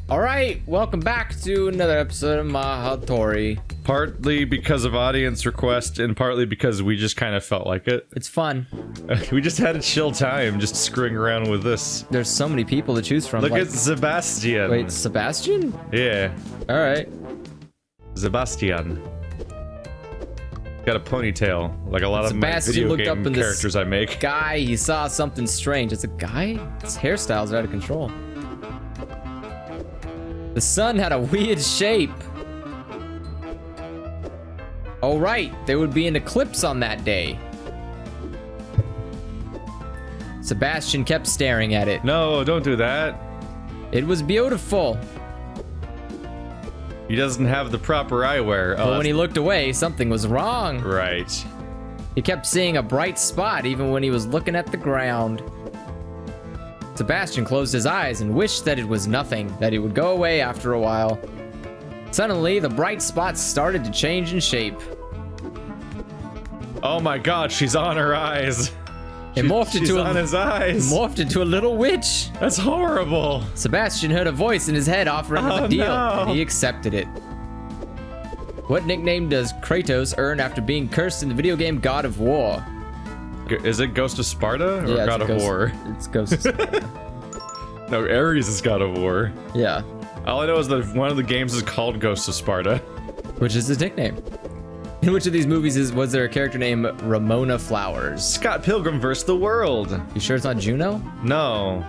All right, welcome back to another episode of Majotori. Partly because of audience request and partly because we just kind of felt like it. It's fun. We just had a chill time just screwing around with this. There's so many people to choose from. Look at Sebastian. Wait, Sebastian? Yeah. All right. Sebastian. Got a ponytail, like a lot of my video game characters I make. Guy, he saw something strange. It's a guy? His hairstyles are out of control. The sun had a weird shape. Oh right, there would be an eclipse on that day. Sebastian kept staring at it. No, don't do that. It was beautiful. He doesn't have the proper eyewear. But when he looked away, something was wrong. Right. He kept seeing a bright spot even when he was looking at the ground. Sebastian closed his eyes and wished that it was nothing, that it would go away after a while. Suddenly, the bright spots started to change in shape. Oh my god, she's on her eyes. It morphed into on his eyes. Morphed into a little witch. That's horrible. Sebastian heard a voice in his head offering him a deal, no. and he accepted it. What nickname does Kratos earn after being cursed in the video game God of War? Is it Ghost of Sparta or Yeah, God of War? It's Ghost of Sparta. No, Ares is God of War. Yeah. All I know is that one of the games is called Ghost of Sparta. Which is his nickname. In which of these movies was there a character named Ramona Flowers? Scott Pilgrim vs. the World. You sure it's not Juno? No.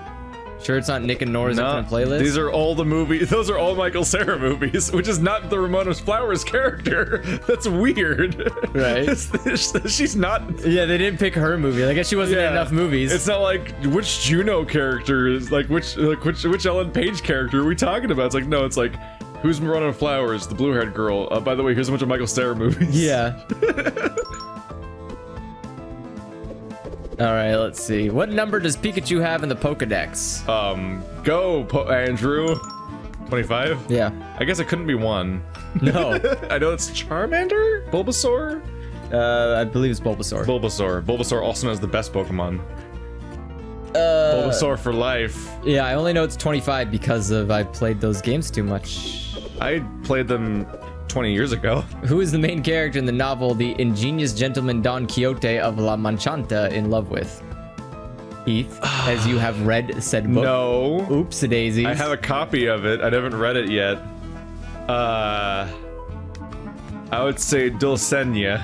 Sure it's not Nick and Nora's Infinite Playlist? These are all the movies. Those are all Michael Cera movies, which is not the Ramona Flowers character. That's weird. Right. She's not. Yeah, they didn't pick her movie. I guess she wasn't in enough movies. It's not like which Juno character is like which Ellen Page character are we talking about? It's like no, it's like who's Ramona Flowers, the blue-haired girl. By the way, here's a bunch of Michael Cera movies. Yeah. All right, let's see. What number does Pikachu have in the Pokedex? Go, Andrew. 25? Yeah. I guess it couldn't be 1. No. I know it's Charmander? Bulbasaur? I believe it's Bulbasaur. Bulbasaur also has the best Pokemon. Bulbasaur for life. Yeah, I only know it's 25 because I played those games too much. I played them 20 years ago. Who is the main character in the novel The Ingenious Gentleman Don Quixote of La Manchanta in love with? Heath, as you have read said book. No. Oops-a-daisies. I have a copy of it. I haven't read it yet. I would say Dulcinea.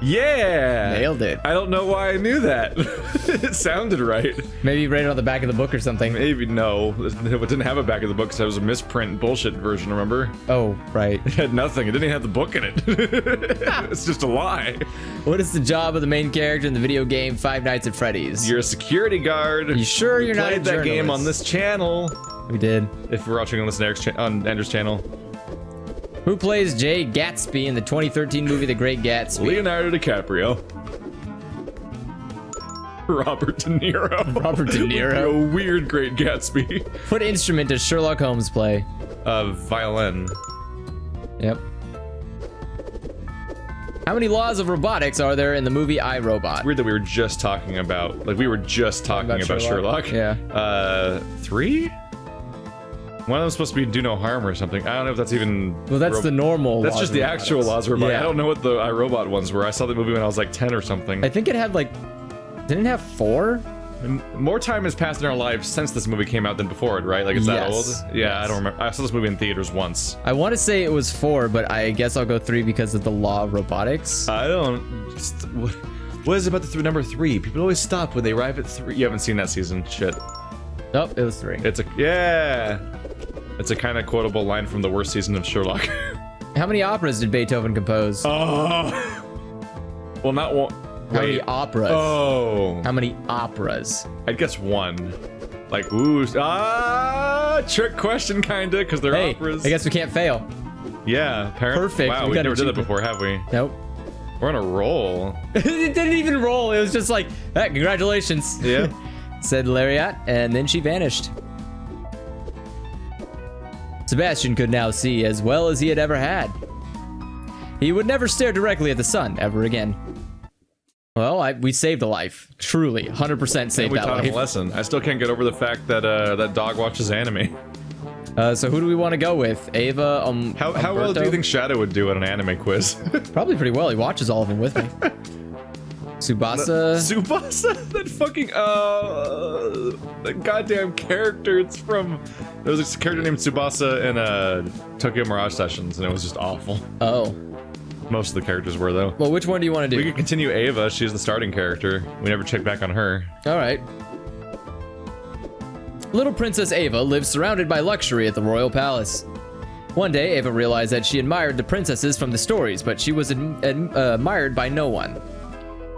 Yeah! Nailed it. I don't know why I knew that. It sounded right. Maybe you read it on the back of the book or something. Maybe, no. It didn't have a back of the book because it was a misprint bullshit version, remember? Oh, right. It had nothing. It didn't even have the book in it. It's just a lie. What is the job of the main character in the video game Five Nights at Freddy's? You're a security guard. You sure you're not a journalist? We played that game on this channel. We did. If we're watching on this on Andrew's channel. Who plays Jay Gatsby in the 2013 movie The Great Gatsby? Leonardo DiCaprio. Robert De Niro. Robert De Niro. A weird Great Gatsby. What instrument does Sherlock Holmes play? Violin. Yep. How many laws of robotics are there in the movie I, Robot? It's weird that we were just talking about, like we were just talking about Sherlock. Yeah. 3? One of them supposed to be do no harm or something. I don't know if that's even... Well, that's the normal That's just the actual laws of robotics. Yeah. I don't know what the iRobot ones were. I saw the movie when I was like 10 or something. I think it had like... Didn't it have 4? More time has passed in our lives since this movie came out than before it, right? Like it's that old? Yeah, I don't remember. I saw this movie in theaters once. I want to say it was 4, but I guess I'll go 3 because of the law of robotics. I don't... What is it about the number 3? People always stop when they arrive at 3. You haven't seen that season. Shit. Oh, it was 3. It's a... Yeah! It's a kind of quotable line from the worst season of Sherlock. How many operas did Beethoven compose? Oh! Well, not one... How many operas? Oh. How many operas? I'd guess 1. Like, ooh, trick question, kinda, because they're operas. I guess we can't fail. Yeah, apparently. Perfect. Wow, we never did that before, have we? Nope. We're on a roll. It didn't even roll. It was just like, hey, congratulations. Yeah. Said Lariat, and then she vanished. Sebastian could now see as well as he had ever had. He would never stare directly at the sun ever again. Well, we saved a life. Truly, 100% saved that life. We taught him a lesson. I still can't get over the fact that that dog watches anime. So who do we want to go with? Ava, How well do you think Shadow would do at an anime quiz? Probably pretty well. He watches all of them with me. Tsubasa. Tsubasa? That fucking, that goddamn character. It's from, there was a character named Tsubasa in Tokyo Mirage Sessions, and it was just awful. Oh. Most of the characters were, though. Well, which one do you want to do? We could continue Ava. She's the starting character. We never checked back on her. All right. Little Princess Ava lives surrounded by luxury at the royal palace. One day, Ava realized that she admired the princesses from the stories, but she was admired by no one.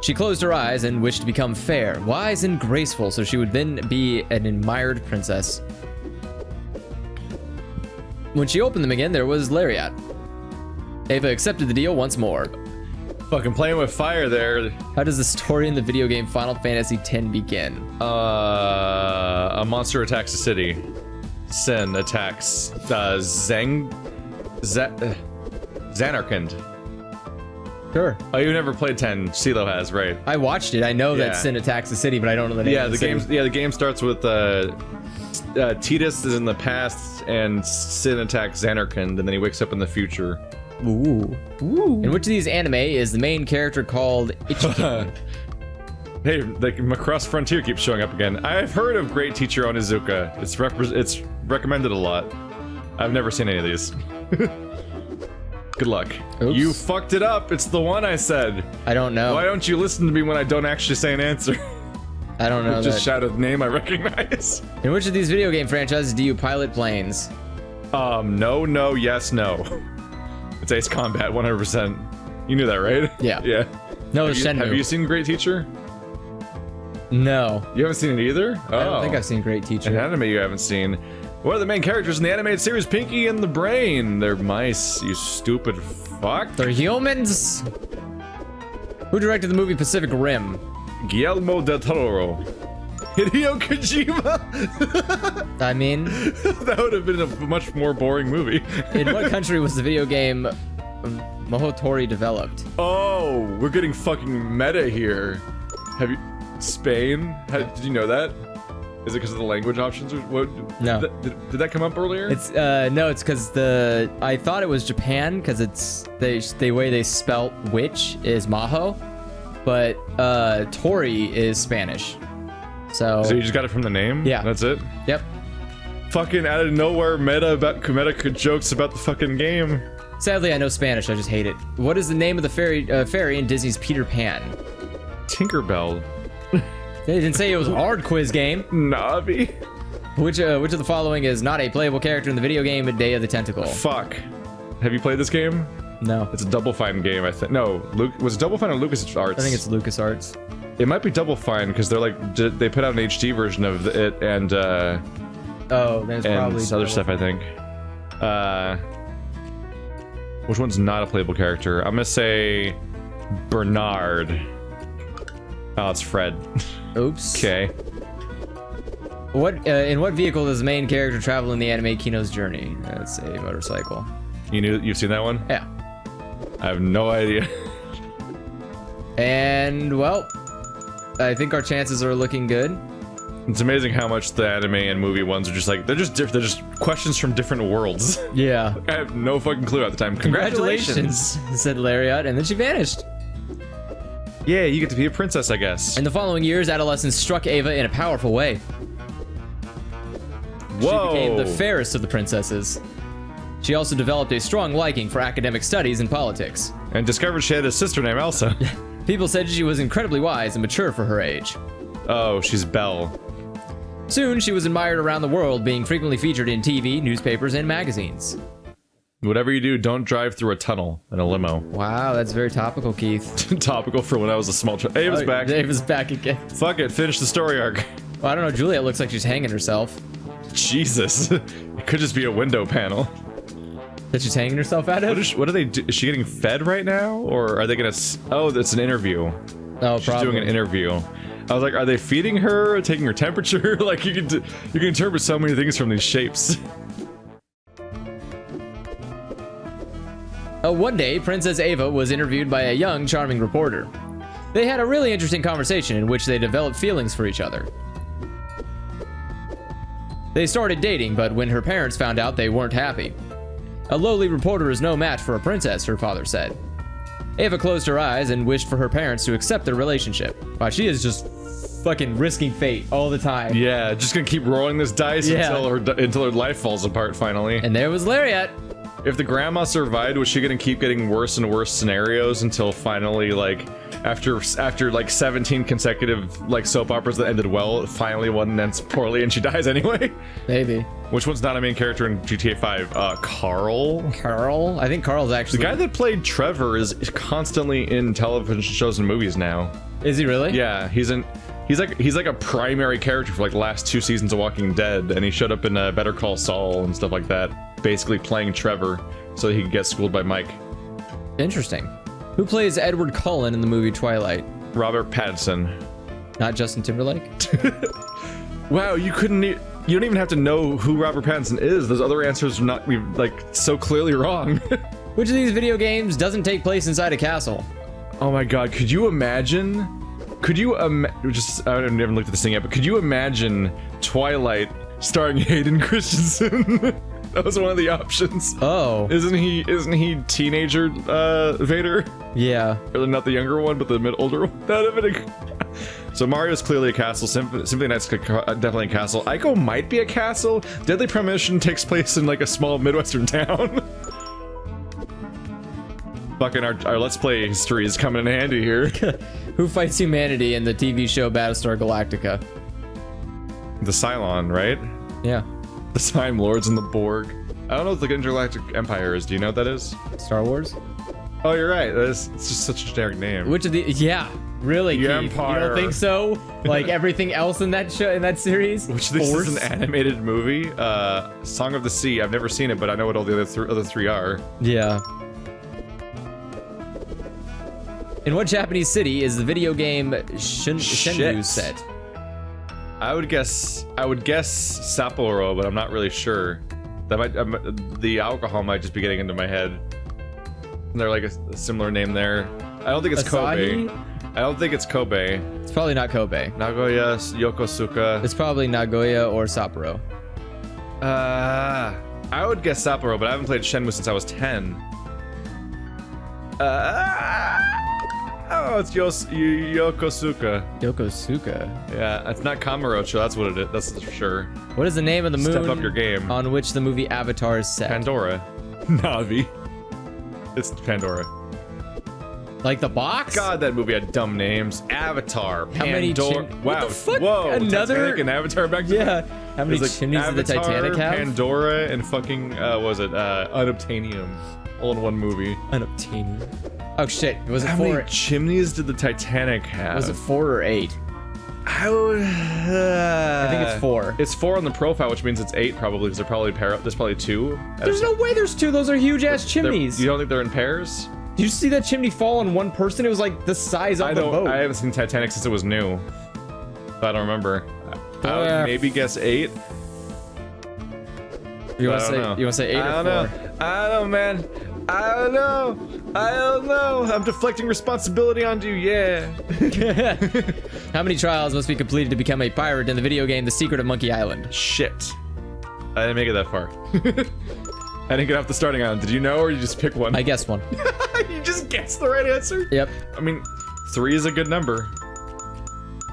She closed her eyes and wished to become fair, wise, and graceful, so she would then be an admired princess. When she opened them again, there was Lariat. Ava accepted the deal once more. Fucking playing with fire there. How does the story in the video game Final Fantasy X begin? A monster attacks a city. Sin attacks Zanarkand. Sure. Oh, you never played 10. CeeLo has, right? I watched it. I know Yeah. that Sin attacks the city, but I don't know the name. Yeah, of the city. game. Yeah, the game starts with Tidus is in the past, and Sin attacks Zanarkand, and then he wakes up in the future. Ooh. Ooh. In which of these anime is the main character called Ichiken? Hey, the Macross Frontier keeps showing up again. I've heard of Great Teacher Onizuka. It's recommended a lot. I've never seen any of these. Good luck. Oops. You fucked it up. It's the one I said. I don't know. Why don't you listen to me when I don't actually say an answer? I don't know. Just shout a name I recognize. In which of these video game franchises do you pilot planes? No, yes, no. It's Ace Combat, 100%. You knew that, right? Yeah. Yeah. No, it's Shenmue. Have you seen Great Teacher? No. You haven't seen it either? Oh. I don't think I've seen Great Teacher. An anime you haven't seen. What are the main characters in the animated series Pinky and the Brain? They're mice, you stupid fuck. They're humans. Who directed the movie Pacific Rim? Guillermo del Toro. Hideo Kojima? I mean, That would have been a much more boring movie. in what country was the video game Majotori developed? Oh, we're getting fucking meta here. Have you... Spain? Did you know that? Is it because of the language options or what? No. Did that come up earlier? It's no, it's because I thought it was Japan because it's the way they spelt witch is Maho, but Tori is Spanish. So you just got it from the name? Yeah. That's it? Yep. Fucking out of nowhere meta jokes about the fucking game. Sadly, I know Spanish. I just hate it. What is the name of the fairy in Disney's Peter Pan? Tinkerbell. They didn't say it was a hard quiz game. Navi. Which of the following is not a playable character in the video game Day of the Tentacle? Fuck. Have you played this game? No. It's a Double Fine game, I think. No, was it Double Fine or LucasArts? I think it's LucasArts. It might be Double Fine because they're like they put out an HD version of it and Oh, then it's and probably other stuff, I think. Which one's not a playable character? I'm gonna say Bernard. Oh, it's Fred. Oops. Okay. In what vehicle does the main character travel in the anime Kino's journey? That's a motorcycle. You've seen that one? Yeah. I have no idea. And well, I think our chances are looking good. It's amazing how much the anime and movie ones are just like they're just questions from different worlds. Yeah. I have no fucking clue at the time. Congratulations, said Lariat, and then she vanished. Yeah, you get to be a princess, I guess. In the following years, adolescence struck Ava in a powerful way. Whoa. She became the fairest of the princesses. She also developed a strong liking for academic studies and politics. And discovered she had a sister named Elsa. People said she was incredibly wise and mature for her age. Oh, she's Belle. Soon, she was admired around the world, being frequently featured in TV, newspapers, and magazines. Whatever you do, don't drive through a tunnel in a limo. Wow, that's very topical, Keith. Topical for when I was a small child. Ava's back. Ava's back again. Fuck it, finish the story arc. Well, I don't know, Juliet looks like she's hanging herself. Jesus. It could just be a window panel. That she's hanging herself out of? What are they do? Is she getting fed right now? Or are they gonna... Oh, that's an interview. Oh, She's probably. doing an interview. I was like, are they feeding her, taking her temperature? Like, you can interpret so many things from these shapes. One day, Princess Ava was interviewed by a young, charming reporter. They had a really interesting conversation in which they developed feelings for each other. They started dating, but when her parents found out, they weren't happy. A lowly reporter is no match for a princess, her father said. Ava closed her eyes and wished for her parents to accept their relationship. Wow, she is just fucking risking fate all the time. Yeah, just gonna keep rolling this dice until her life falls apart finally. And there was Lariat. If the grandma survived, was she gonna keep getting worse and worse scenarios until finally, like, after like 17 consecutive like soap operas that ended well, finally one ends poorly and she dies anyway? Maybe. Which one's not a main character in GTA 5? Carl? Carl? I think Carl's actually... The guy that played Trevor is constantly in television shows and movies now. Is he really? Yeah, he's like a primary character for like the last 2 seasons of Walking Dead, and he showed up in Better Call Saul and stuff like that, basically playing Trevor so he could get schooled by Mike. Interesting. Who plays Edward Cullen in the movie Twilight? Robert Pattinson. Not Justin Timberlake? Wow, you don't even have to know who Robert Pattinson is. Those other answers are not like so clearly wrong. Which of these video games doesn't take place inside a castle? Oh my god, could you imagine? I haven't looked at this thing yet, but could you imagine Twilight starring Hayden Christensen? That was one of the options. Oh. Isn't he teenager Vader? Yeah. Or not the younger one, but the older one. That would have been So Mario's clearly a castle. Symphony Knight's definitely a castle. Ico might be a castle. Deadly Premonition takes place in like a small Midwestern town. Fucking our Let's Play history is coming in handy here. Who fights humanity in the TV show Battlestar Galactica? The Cylon, right? Yeah. The Time Lords and the Borg. I don't know what the Intergalactic Empire is. Do you know what that is? Star Wars? Oh, you're right. It's just such a generic name. Which of the... Yeah. Really, The Keith? Empire. You don't think so? Like everything else in that show, in that series? Which this is an animated movie. Song of the Sea. I've never seen it, but I know what all the other three are. Yeah. In what Japanese city is the video game Shenmue set? I would guess Sapporo, but I'm not really sure. The alcohol might just be getting into my head. Isn't there like a similar name there? I don't think it's Asahi? Kobe. I don't think it's Kobe. It's probably not Kobe. Nagoya, Yokosuka. It's probably Nagoya or Sapporo. I would guess Sapporo, but I haven't played Shenmue since I was 10. Oh, it's Yokosuka. Yokosuka. Yeah, it's not Kamurocho, that's what it is. That's for sure. What is the name of the moon Step up your game. on which the movie Avatar is set? Pandora. Navi. It's Pandora. Like the box? God, that movie had dumb names. Avatar, How many Pandora. what Wow. the fuck? Whoa. Another Titanic and Avatar back to Yeah. How many There's, like, chimneys Avatar, did the Titanic have? Pandora, and fucking Unobtainium. All in one movie. Unobtainium. Oh shit! Was it How 4? many chimneys did the Titanic have? Was it 4 or 8? I think it's 4. It's 4 on the profile, which means it's 8 probably, because there's probably 2. There's no way there's 2. Those are huge ass chimneys. You don't think they're in pairs? Did you see that chimney fall on one person? It was like the size of the boat. I haven't seen Titanic since it was new. So I don't remember. I would maybe guess 8. You want to say 8 or 4? I don't know, man. I don't know. I'm deflecting responsibility onto you, yeah. How many trials must be completed to become a pirate in the video game The Secret of Monkey Island? Shit. I didn't make it that far. I didn't get off the starting island. Did you know, or you just pick one? I guessed one. You just guessed the right answer? Yep. I mean, 3 is a good number.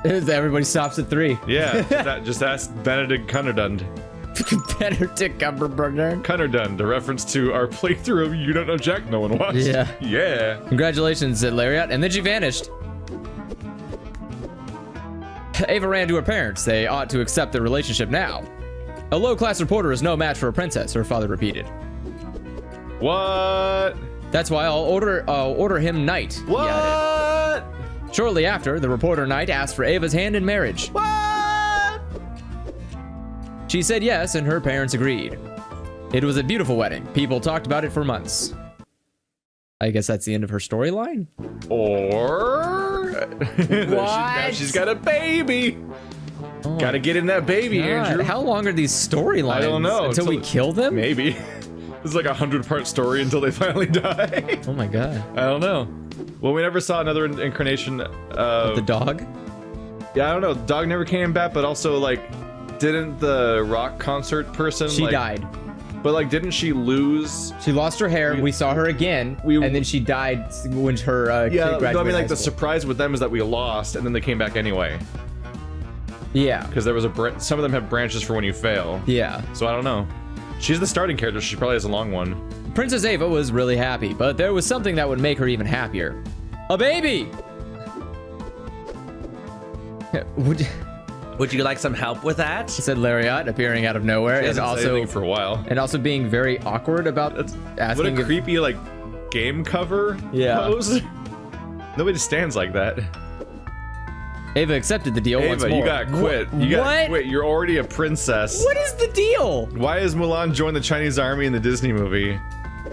Everybody stops at 3. Yeah, just ask Benedict Cunnerdund. Benedict Cumberbatch. Cunnerdund, a reference to our playthrough of You Don't Know Jack no one watched. Yeah. Yeah. Congratulations, said Lariat, and then she vanished. Ava ran to her parents. They ought to accept their relationship now. A low-class reporter is no match for a princess, her father repeated. What? That's why I'll order him knight. What? Shortly after, the reporter knight asked for Ava's hand in marriage. What? She said yes, and her parents agreed. It was a beautiful wedding. People talked about it for months. I guess that's the end of her storyline? Or... now she's got a baby. Oh, gotta get in that baby, God. Andrew. How long are these storylines? I don't know. Until we kill them? Maybe. This is like a 100-part story until they finally die. Oh my god. I don't know. Well, we never saw another incarnation of... The dog? Yeah, I don't know. The dog never came back, but also, like... didn't the rock concert person She died. But like, didn't she lose? She lost her hair. We saw her again, and then she died when her kid graduated. No, I mean, like high the school. surprise with them is that we lost, and then they came back anyway. Yeah. Because there was some of them have branches for when you fail. Yeah. So I don't know. She's the starting character. She probably has a long one. Princess Ava was really happy, but there was something that would make her even happier. A baby! Would you like some help with that? Said Lariat, appearing out of nowhere, She and hasn't said also anything for a while. and also being very awkward about asking. What a if- creepy like game cover pose. Nobody stands like that. Ava accepted the deal once Ava, more. you gotta quit. You gotta quit. You're already a princess. What is the deal? Why has Mulan joined the Chinese army in the Disney movie?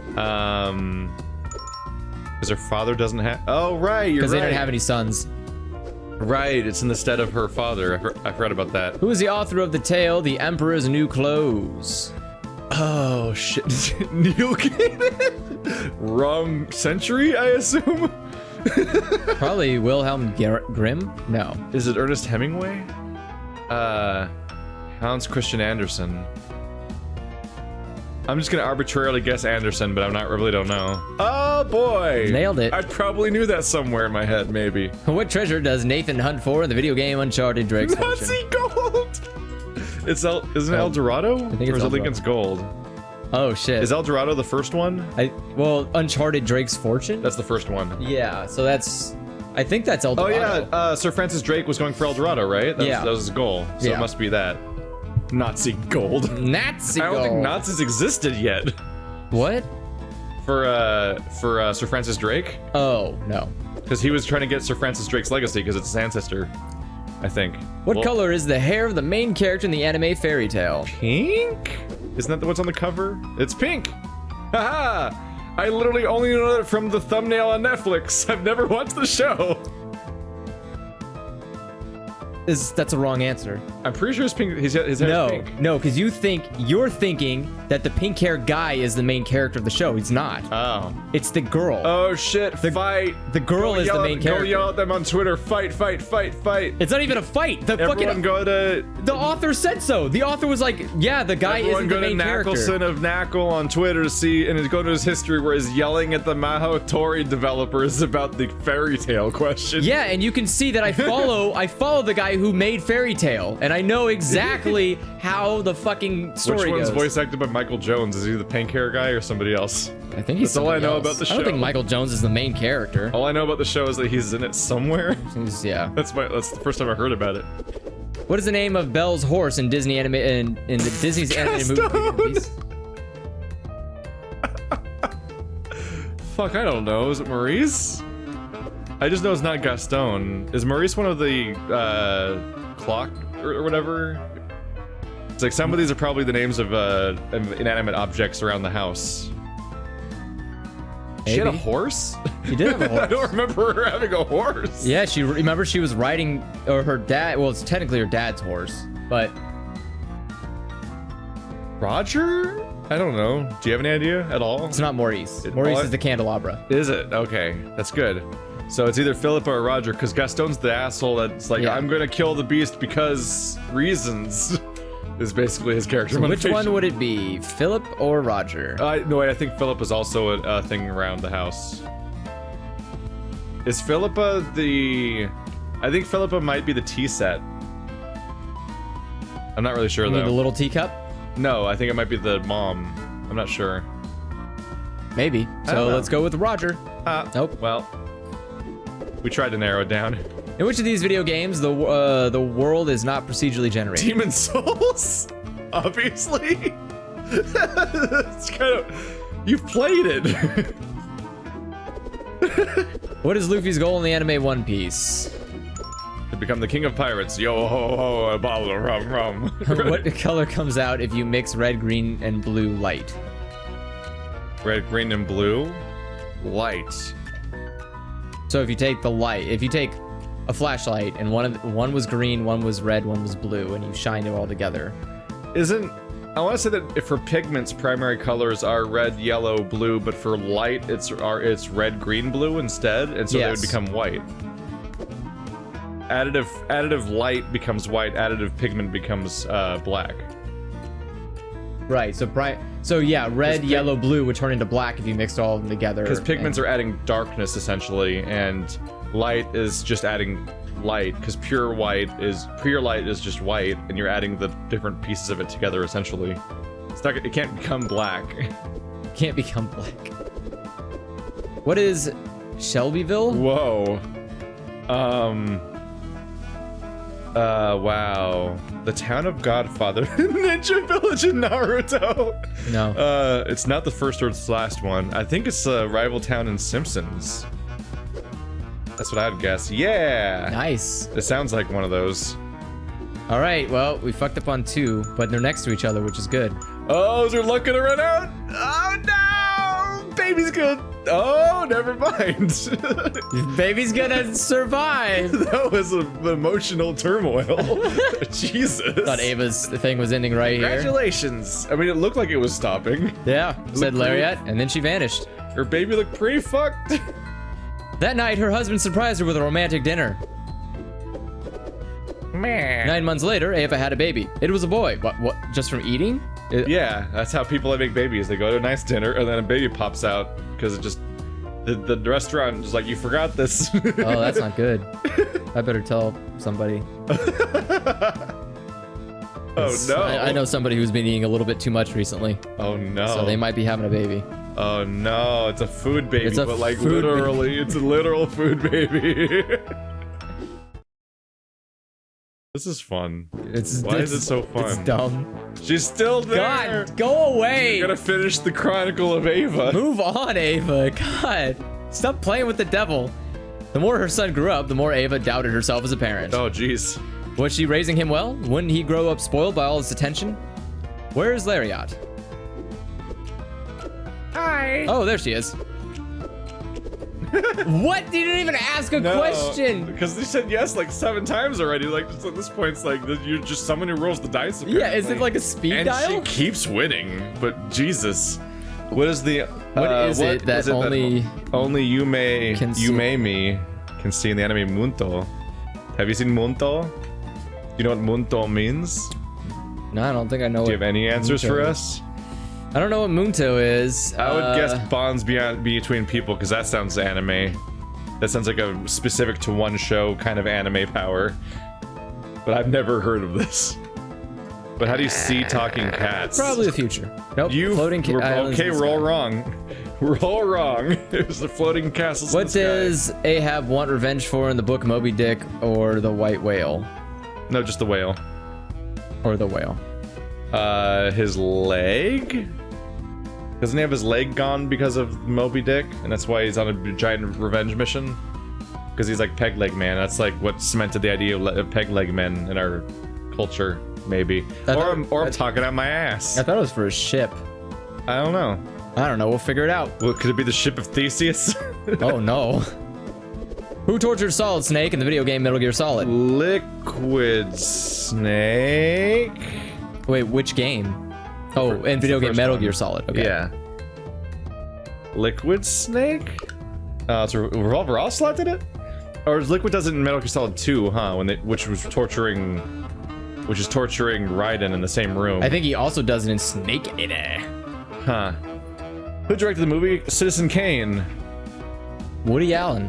Because her father doesn't have. Oh right, you're right. Because they didn't have any sons. Right, it's in the stead of her father. I forgot about that. Who is the author of the tale, The Emperor's New Clothes? Oh shit, Neil Gaiman? Wrong century, I assume. Probably Wilhelm Grimm? No. Is it Ernest Hemingway? Hans Christian Andersen. I'm just gonna arbitrarily guess Anderson, but really don't know. Oh boy! Nailed it. I probably knew that somewhere in my head, maybe. What treasure does Nathan hunt for in the video game Uncharted Drake's Fortune? Nazi gold! Isn't it El Dorado? I think Or it's is it El Lincoln's Gold? Oh shit. Is El Dorado the first one? Well, Uncharted Drake's Fortune? That's the first one. Yeah, so I think that's El Oh Dorado. yeah, Sir Francis Drake was going for El Dorado, right? That was his goal. So Yeah. it must be that. Nazi gold. Nazi I don't gold. think Nazis existed yet. What? For Sir Francis Drake? Oh, no. Because he was trying to get Sir Francis Drake's legacy because it's his ancestor, I think. What color is the hair of the main character in the anime Fairy Tale? Pink? Isn't that what's on the cover? It's pink. Haha! I literally only know that from the thumbnail on Netflix. I've never watched the show. That's a wrong answer. I'm pretty sure it's pink. His hair is pink. No, because you're thinking that the pink hair guy is the main character of the show. He's not. Oh. It's the girl. Oh shit! Fight! The girl is the main character. Go yell at them on Twitter. Fight! Fight! Fight! Fight! It's not even a fight. Everyone go to. The author said so. The author was like, "Yeah, the guy isn't the main character." Everyone go to Nackelson of Knackle on Twitter to see and go to his history where he's yelling at the Majotori developers about the fairy tale question. Yeah, and you can see that I follow the guy who made Fairy Tale, and I know exactly how the fucking story Which one's goes. voice acted by Michael Jones? Is he the pink hair guy or somebody else? I think he's That's all I somebody know else. about the show. I don't think Michael Jones is the main character. All I know about the show is that he's in it somewhere. Yeah. That's the first time I heard about it. What is the name of Belle's horse in Disney in the Disney's animated movies? Fuck, I don't know. Is it Maurice? I just know it's not Gaston. Is Maurice one of the clock or whatever? It's like some of these are probably the names of inanimate objects around the house. She had a horse? She did have a horse. I don't remember her having a horse. Yeah, remember she was riding, or her dad, well, it's technically her dad's horse, but... Roger? I don't know. Do you have any idea at all? It's not Maurice. Maurice is the candelabra. Is it? Okay, that's good. So it's either Philippa or Roger, because Gaston's the asshole that's like, I'm gonna kill the beast because reasons. Is basically his character. So which one would it be, Philip or Roger? No, wait, I think Philip is also a thing around the house. Is Philippa the... I think Philippa might be the tea set. I'm not really sure, You though. mean the little teacup? No, I think it might be the mom. I'm not sure. Maybe. So let's go with Roger. Nope. Well, we tried to narrow it down. In which of these video games the world is not procedurally generated? Demon Souls? Obviously. It's kind of... You've played it. What is Luffy's goal in the anime One Piece? To become the king of pirates. Yo ho ho, a bottle of rum rum. What color comes out if you mix red, green, and blue light? Red, green, and blue? Light. So if you take a flashlight and one was green, one was red, one was blue, and you shine it all together. I want to say that if for pigments, primary colors are red, yellow, blue, but for light, it's red, green, blue instead, and so they would become white. additive light becomes white, additive pigment becomes black. Right. So yeah, red, yellow, blue would turn into black if you mixed all of them together. Because pigments are adding darkness essentially, and light is just adding light. Because pure light is just white, and you're adding the different pieces of it together essentially. It can't become black. Can't become black. What is Shelbyville? Whoa. Wow. The town of Godfather. Ninja Village in Naruto. No. It's not the first or its last one. I think it's a rival town in Simpsons. That's what I'd guess. Yeah. Nice. It sounds like one of those. All right. Well, we fucked up on 2, but they're next to each other, which is good. Oh, is your luck gonna run out? Oh no! Baby's good. Oh, never mind. Baby's gonna survive. That was an emotional turmoil. Jesus. Thought Ava's thing was ending right here. Congratulations. I mean, it looked like it was stopping. Yeah, said Lariat, and then she vanished. Her baby looked pretty fucked. That night, her husband surprised her with a romantic dinner. 9 months later, Ava had a baby. It was a boy. What? Just from eating? Yeah, that's how people make babies. They go to a nice dinner, and then a baby pops out because it just the restaurant is like, you forgot this. Oh, that's not good. I better tell somebody. Oh no! I know somebody who's been eating a little bit too much recently. Oh no! So they might be having a baby. Oh no! It's a food baby, It's a but like food literally, it's a literal food baby. This is fun. Why is it so fun? It's dumb. She's still there. God, go away. You gotta finish the Chronicle of Ava. Move on, Ava. God, stop playing with the devil. The more her son grew up, the more Ava doubted herself as a parent. Oh, jeez. Was she raising him well? Wouldn't he grow up spoiled by all this attention? Where is Lariat? Hi. Oh, there she is. What? You didn't even ask a question. Because they said yes like 7 times already. Like, just at this point, it's like you're just someone who rolls the dice. Apparently. Yeah, is it like a speed dial? And she keeps winning, but Jesus. What is the... What is it that only Yume me can see in the anime Munto? Have you seen Munto? You know what Munto means? No, I don't think I know. Do you have any answers for us? I don't know what Munto is. I would guess bonds between people, because that sounds anime. That sounds like a specific to one show kind of anime power. But I've never heard of this. But how do you see talking cats? Probably the future. Nope. Floating islands. Okay, we're all wrong. We're all wrong. There's the floating castles. What does Ahab want revenge for in the book Moby Dick or the White Whale? No, just the whale. Or the whale. His leg? Doesn't he have his leg gone because of Moby Dick? And that's why he's on a giant revenge mission? Because he's like peg leg man. That's like what cemented the idea of peg leg men in our culture, maybe. Or I'm talking out my ass. I thought it was for a ship. I don't know. I don't know. We'll figure it out. Well, could it be the ship of Theseus? Oh no. Who tortured Solid Snake in the video game Metal Gear Solid? Liquid Snake? Wait, which game? Oh, in video game Metal Gear Solid. Okay. Yeah. Liquid Snake? It's a Revolver Ocelot did it? Or Liquid does it in Metal Gear Solid 2, huh? Which is torturing Raiden in the same room. I think he also does it in Snake Eater. Huh. Who directed the movie? Citizen Kane. Woody Allen.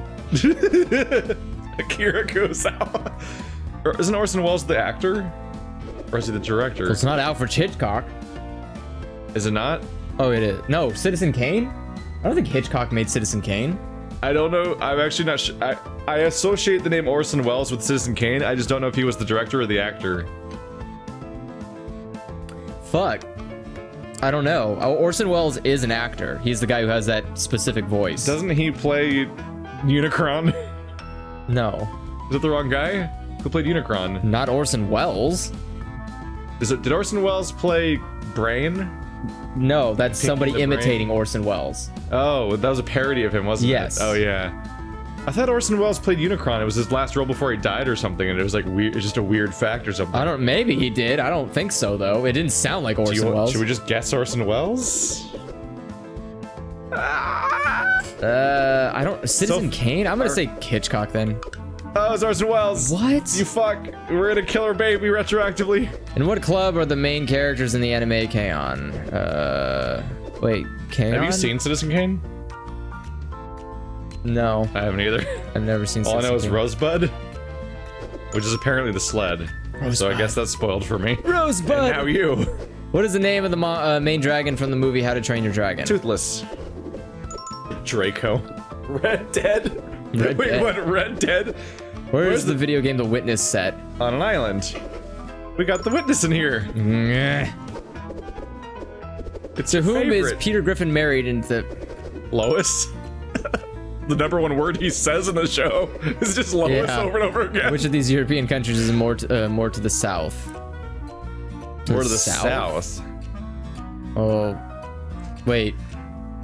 Akira Kurosawa. Isn't Orson Welles the actor? Or is he the director? So it's not Alfred Hitchcock. Is it not? Oh, it is. No, Citizen Kane? I don't think Hitchcock made Citizen Kane. I don't know. I'm actually not sure. I associate the name Orson Welles with Citizen Kane. I just don't know if he was the director or the actor. Fuck. I don't know. Orson Welles is an actor. He's the guy who has that specific voice. Doesn't he play Unicron? No. Is it the wrong guy? Who played Unicron? Not Orson Welles. Did Orson Welles play Brain? No, that's Pinky somebody the imitating Brain? Orson Welles. Oh, that was a parody of him, wasn't Yes. it? Oh, yeah. I thought Orson Welles played Unicron. It was his last role before he died or something, and it was like weird. It's just a weird fact or something. Maybe he did. I don't think so, though. It didn't sound like Orson Welles. Should we just guess Orson Welles? I don't... Citizen Kane? I'm gonna say Hitchcock, then. Oh, it's Orson Welles. What? You fuck. We're gonna kill her baby retroactively. In what club are the main characters in the anime K-On? Wait, K-On? Have you seen Citizen Kane? No. I haven't either. I've never seen All I know is Kane. Rosebud, which is apparently the sled. Rosebud. So I guess that's spoiled for me. Rosebud! And now you. What is the name of the main dragon from the movie How to Train Your Dragon? Toothless. Draco. Red Dead? Red Wait, Dead. what? Red Dead? Where's the video game The Witness set? On an island. We got the witness in here. It's To your whom is favorite. Peter Griffin married in the... Lois? The #1 word he says in the show is just Lois Yeah. over and over again. Which of these European countries is more to the south? More to the south. Oh, wait.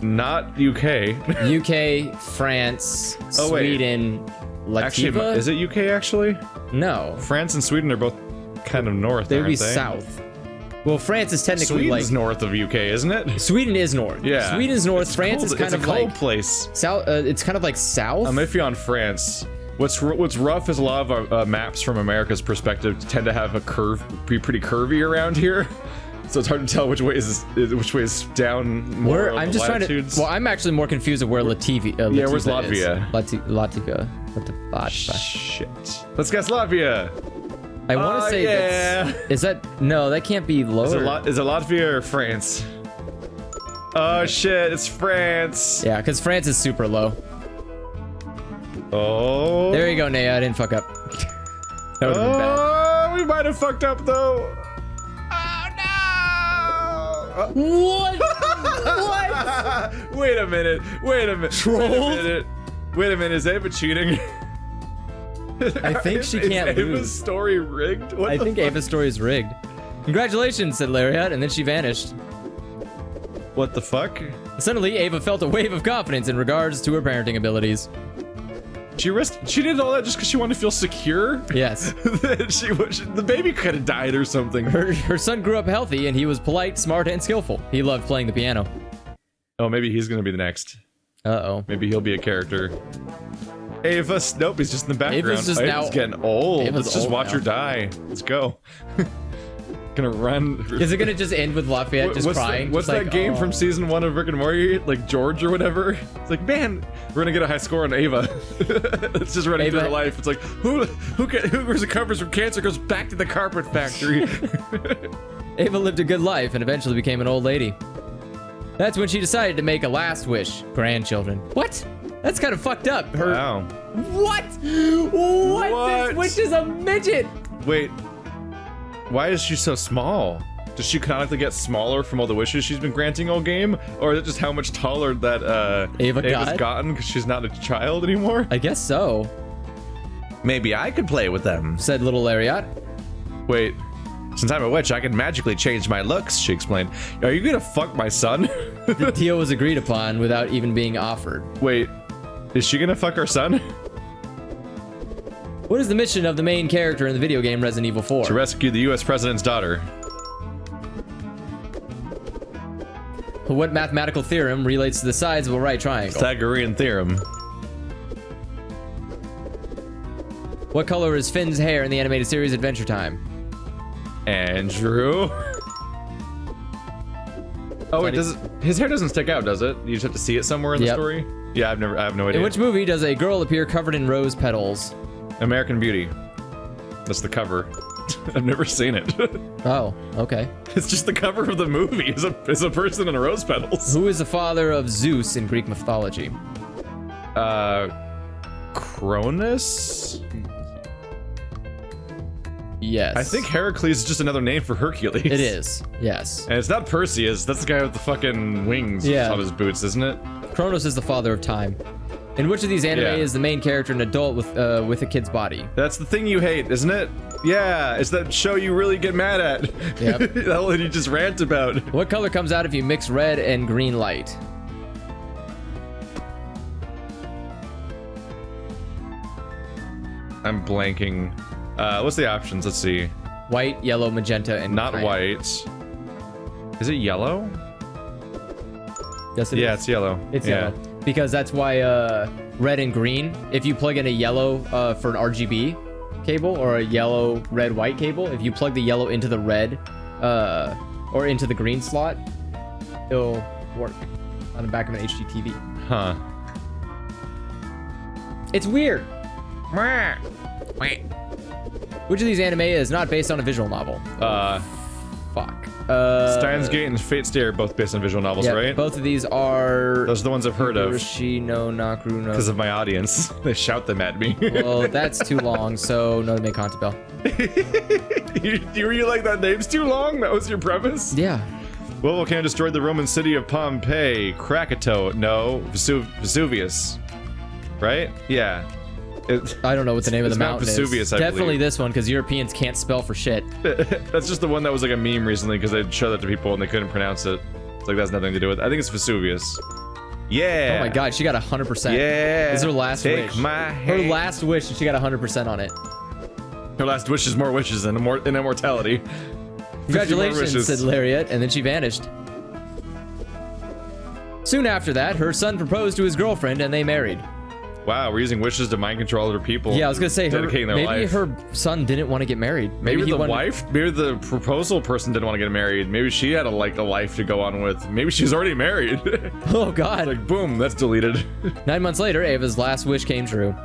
Not UK. UK, France, Oh, wait. Sweden, Lativa? Actually, is it UK actually? No, France and Sweden are both kind of north, they would be aren't they? south. Well, France is technically Sweden's like north of UK, isn't it? Sweden is north. Yeah. Sweden's north. It's France cold. is kind it's of a cold like place. south. It's kind of like south. I'm iffy on France. What's rough is a lot of maps from America's perspective tend to have a curve, be pretty curvy around here. So it's hard to tell which way is down more Where of I'm the just trying to. latitudes. Well, I'm actually more confused of where Latvia. Yeah, where's Latvia is. Latvia? Latvia. What the fuck? Shit. Let's guess Latvia. I want to say yeah. that's. Is that no? That can't be lower. Is it Latvia or France? Oh shit, it's France. Yeah, because France is super low. Oh. There you go, Naya. I didn't fuck up. That would have been bad. Oh, we might have fucked up though. Oh no! What? Wait a minute. Trolled? Wait a minute. Is Ava cheating? I think she can't Is Ava's lose. story rigged? What I the think fuck? Ava's story is rigged. Congratulations, said Lariat, and then she vanished. What the fuck? Suddenly, Ava felt a wave of confidence in regards to her parenting abilities. She did all that just because she wanted to feel secure? Yes. The baby could have died or something. Her son grew up healthy, and he was polite, smart, and skillful. He loved playing the piano. Oh, maybe he's gonna be the next. Uh-oh. Maybe he'll be a character. Ava, nope, he's just in the background. Ava's just now- getting old. Ava's Let's just old watch now. her die. Let's go. Gonna run. Is it gonna just end with Lafayette just crying? What's just that like, game oh. from season 1 of Rick and Morty? Like George or whatever? It's like, man, we're gonna get a high score on Ava. It's just running through Ava- her life. It's like, who recovers from cancer goes back to the carpet factory. Ava lived a good life and eventually became an old lady. That's when she decided to make a last wish. Grandchildren. What? That's kind of fucked up. Her. Wow. What? What? What? This witch is a midget. Wait, why is she so small? Does she canonically get smaller from all the wishes she's been granting all game? Or is it just how much taller that Ava Ava's got? gotten because she's not a child anymore? I guess so, Maybe I could play with them. said little Lariat. Wait, since I'm a witch, I can magically change my looks, she explained. Are you gonna fuck my son? The deal was agreed upon without even being offered. Wait, is she gonna fuck our son? What is the mission of the main character in the video game Resident Evil 4? To rescue the US president's daughter. What mathematical theorem relates to the sides of a right triangle? Pythagorean theorem. What color is Finn's hair in the animated series Adventure Time? Andrew. Oh wait, his hair doesn't stick out, does it? You just have to see it somewhere in the Yep. story? Yeah, I have no idea. In which movie does a girl appear covered in rose petals? American Beauty. That's the cover. I've never seen it. Oh, okay. It's just the cover of the movie. Is a person in a rose petals. Who is the father of Zeus in Greek mythology? Cronus? Yes. I think Heracles is just another name for Hercules. it is. Yes. And it's not Perseus. That's the guy with the fucking wings Yeah. on his boots, isn't it? Kronos is the father of time. In which of these anime Yeah. is the main character an adult with a kid's body? That's the thing you hate, isn't it? Yeah, it's that show you really get mad at. Yep. That one you just rant about. What color comes out if you mix red and green light? I'm blanking. What's the options? Let's see. White, yellow, magenta, and Not cyan. white. Is it yellow? Yes, it Yeah, is. it's yellow. It's yeah. yellow. because that's why red and green, if you plug in a yellow for an RGB cable or a yellow red white cable, if you plug the yellow into the red or into the green slot, it'll work on the back of an HD TV. Huh. It's weird. Which of these anime is not based on a visual novel? Fuck. Steins Gate and Fate Stay are both based on visual novels, Yeah, right? both of these are... Those are the ones I've heard of. Urushi no Nakuru no... Because of my audience. They shout them at me. Well, that's too long, so no to make Cantabile. Were you like, that name's too long? That was your premise? Yeah. What volcano destroyed the Roman city of Pompeii? Krakatoa. No. Vesuvius. Right? Yeah. I don't know what the name of the mountain Vesuvius, is. I Definitely believe. this one, because Europeans can't spell for shit. That's just the one that was like a meme recently because they'd show that to people and they couldn't pronounce it. It's like, that's nothing to do with it. I think it's Vesuvius. Yeah. Oh my god, she got 100%. Yeah. This is her last Take wish. my Her hand. last wish, and she got 100% on it. Her last wish is more wishes and immortality. 50 more Congratulations, wishes. said Lariat, and then she vanished. Soon after that, her son proposed to his girlfriend, and they married. Wow, we're using wishes to mind control other people. Yeah, I was gonna say, dedicating their maybe life. her son didn't want to get married. Maybe he the wanted- wife, maybe the proposal person didn't want to get married. Maybe she had a life to go on with. Maybe she's already married. Oh god. Like, boom, that's deleted. 9 months later, Ava's last wish came true.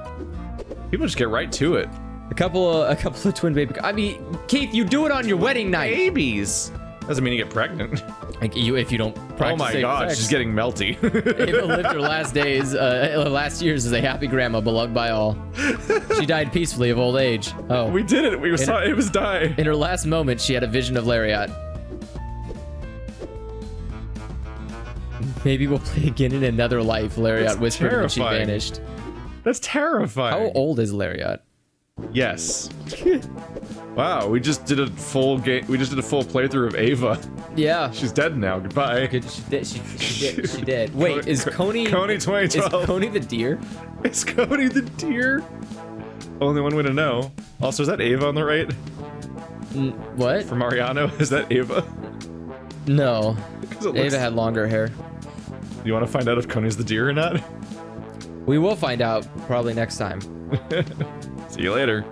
People just get right to it. A couple of twin baby. I mean, Keith, you do it on your wedding night. Babies. Doesn't mean you get pregnant. Like if you don't practice Oh my safe god, sex. she's getting melty. Ava lived her last days, last years as a happy grandma, beloved by all. She died peacefully of old age. Oh. We did it. We saw it was die. In her last moment, she had a vision of Lariat. Maybe we'll play again in another life, Lariat That's whispered when she terrifying. vanished. That's terrifying. How old is Lariat? Yes. Wow, we just did a full game. We just did a full playthrough of Ava. Yeah. She's dead now. Goodbye. Good. She did. She did. Wait, is Coney? Coney 2012. Is Coney the deer? Is Cody the deer? Only one way to know. Also, is that Ava on the right? What? For Mariano, is that Ava? No. 'Cause it looks- Ava had longer hair. You want to find out if Coney's the deer or not? We will find out probably next time. See you later.